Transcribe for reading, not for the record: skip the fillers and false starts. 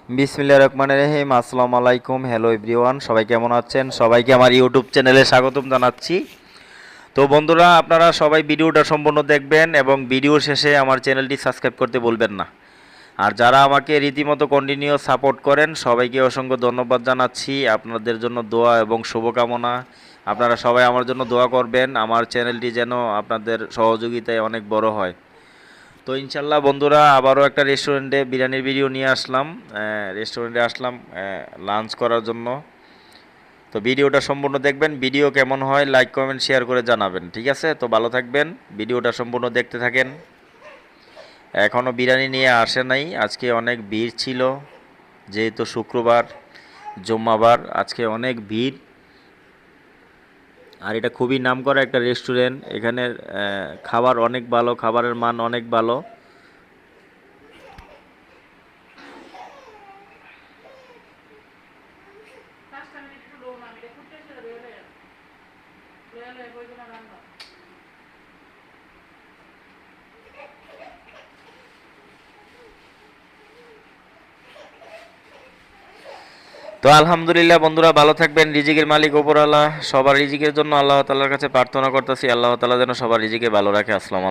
বিসমিল্লাহির রহমানির রহিম। আসসালামু আলাইকুম। হ্যালো এভরিওয়ান, সবাই কেমন আছেন? সবাইকে আমার ইউটিউব চ্যানেলে স্বাগতম জানাচ্ছি। তো বন্ধুরা, আপনারা সবাই ভিডিওটা সম্পূর্ণ দেখবেন এবং ভিডিও শেষে আমার চ্যানেলটি সাবস্ক্রাইব করতে ভুলবেন না। আর যারা আমাকে রীতিমতো কন্টিনিউ সাপোর্ট করেন, সবাইকে অসংখ্য ধন্যবাদ জানাচ্ছি। আপনাদের জন্য দোয়া এবং শুভকামনা। আপনারা সবাই আমার জন্য দোয়া করবেন, আমার চ্যানেলটি যেন আপনাদের সহযোগিতায় অনেক বড় হয়। তো ইনশাল্লাহ বন্ধুরা, আবারও একটা রেস্টুরেন্টে বিরিয়ানির ভিডিও নিয়ে আসলাম। রেস্টুরেন্টে আসলাম লাঞ্চ করার জন্য। তো ভিডিওটা সম্পূর্ণ দেখবেন। ভিডিও কেমন হয় লাইক কমেন্ট শেয়ার করে জানাবেন, ঠিক আছে? তো ভালো থাকবেন, ভিডিওটা সম্পূর্ণ দেখতে থাকেন। এখনও বিরিয়ানি নিয়ে আসে নাই, আজকে অনেক ভিড় ছিল, যেহেতু শুক্রবার জুম্মাবার, আজকে অনেক ভিড়। আর এটা খুবই নামকরা একটা রেস্টুরেন্ট, এখানের খাবার অনেক ভালো, খাবারের মান অনেক ভালো। তো আলহামদুলিল্লাহ বন্ধুরা, ভালো থাকবেন। রিজিকের মালিক ওপরওয়ালা, সবার রিজিকের জন্য আল্লাহ তাআলার কাছে প্রার্থনা করতেছি, আল্লাহ তাআলা যেন সবার রিজিকে ভালো রাখে। আসসালামু আলাইকুম।